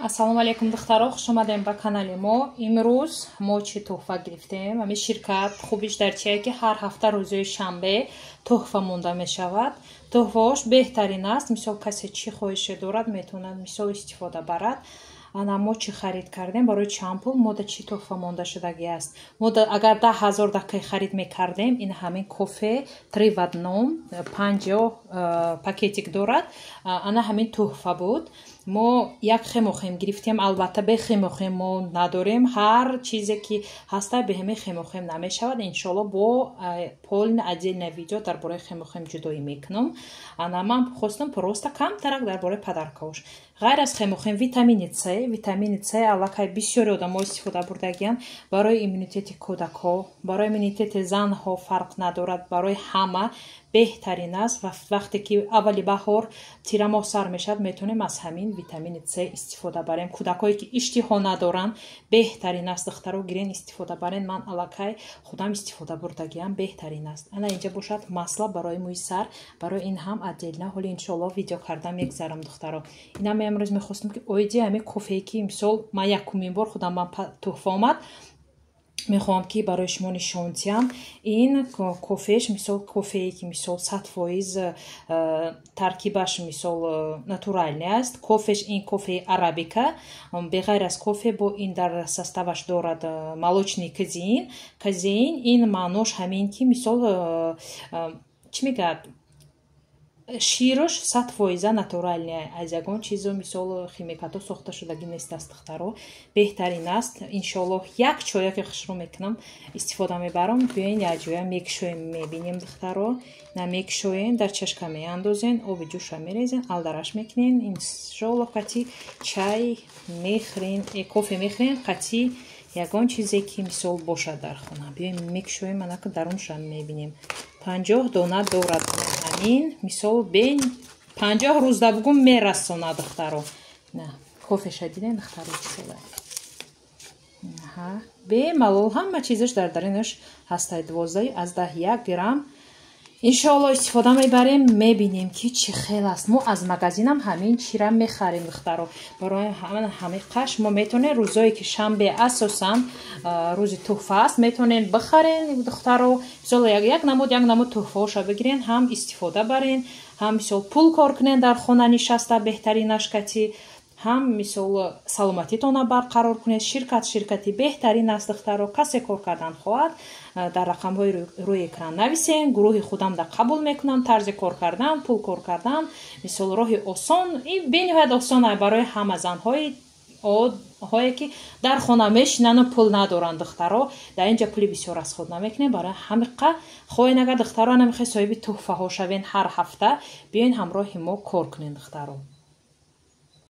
Ассалому алейкум духтаро, хуш омадем ба канали мо. Имрӯз мо чӣ туҳфа гирифтем? Ҳамин ширкат хубиш дар чие ки ҳар ҳафта рӯзои шанбе туҳфа монда мешавад. Туҳфаош беҳтарин аст. Мисол касе чӣ хоҳише дорад метавонад мисол истифода барад. Ана мо чӣ харид кардем барои чанд пул мода чӣ туҳфа монда шудагӣ аст. Мо агар 10,000 дақиқа харид мекардем, ин ҳамин кофе 3 в 1 50 пакетик дорад. Ана ҳамин туҳфа буд. Мо як хемохем гирифтем, албатта бе хемохем мо надорем. Ҳар чизе ки ҳаста бе ҳамин хемохем намешавад. Иншоалло бо полна отдельное видео дар бораи хемохем ҷудоӣ мекунам. Ана ман хостам просто камтарак дар бораи падаркаош. Ғайр аз хемохем витамини С аллакай бисёри одамо истифода бурдагиянд. Барои иммунитети кӯдакҳо, барои иммунитети занҳо фарқ надорад, барои ҳама беҳтарин аст. Ва вақте ки аввали баҳор тира моҳ сар мешавад, метавонем аз ҳамин витамини С истифода барем. кӯдакҳое ки иштиҳо надоранд, беҳтарин аст. духтаро гирен истифода барен. ман аллакай худам истифода бурдагиам, беҳтарин аст. ана инҷа бошад масла барои мӯи сар, барои ин ҳам отдельно ҳоли иншоалло видео карда мегзарам духтаро. инам амрӯз мехостам ки оиди ҳамин кофее ки мисол ман якумин бор худам ман туҳфа омад, мехоҳам ки барои шумо нишон диҳам. ин кофеаш мисол кофее ки мисол 100% таркибаш мисол натуральный аст. кофеаш ин кофеи арабика. беғайр аз кофе бо ин дар составаш дорад молочный казеин. ин маънош ҳамин ки мисол чӣ мегӯяд, широш 100% натуральный, аз ягон чизо мисол химикато сохта шудагӣ нест аст духтаро. беҳтарин аст. иншоалло як чояки хушрӯ мекунам, истифода мебарам. биёин якҷоя мекушоем, мебинем духтаро. на мекушоен, дар чашка меандозен, оби ҷӯша мерезен, алдараш мекунен. иншоалло қати чай мехӯрен, кофе мехӯрен. қати ягон чизе ки мисол бошад дар хона. биёин мекушоем, анака даруншам мебинем. 50 дона дорад. ҳамин мисол бен 50 рӯзда бугум мерасонад духтаро. на кофеша диден духтаро чисола. бемалол ҳама чизаш дар дарунаш ҳастад. 12 грамм. иншоалло истифода мебарем, мебинем ки чӣ хел аст. мо аз магазинам ҳамин чира мехарем духтаро. барои ҳамин қаш мо метавонем рӯзое ки шанбе асосан рӯзи туҳфа аст, метавонем бихарен духтаро. мисол як намуд туҳфаоша бигирен, ҳам истифода барен, ҳам мисол пул кор кунен дар хона нишаста беҳтаринаш кати, ҳам мисол саломатитона барқарор кунед. ширкати беҳтарин аст духтаро. касе кор кардан хоҳад, дар рақамҳои рӯи экран нависен. гурӯҳи худам да қабул мекунам. тарзи кор кардан, пул кор кардан, мисол роҳи осон, ин бениҳоят осон аст барои ҳама занҳои ҳое ки дар хона мешинану пул надоранд духтаро. дар инҷа пули бисёр расход намекунем. барои ҳамиқа хоҳен агар духтаро намехоҳед соҳиби туҳфаҳо шавен ҳар ҳафта, биёин ҳамроҳи мо кор кунем духтаро.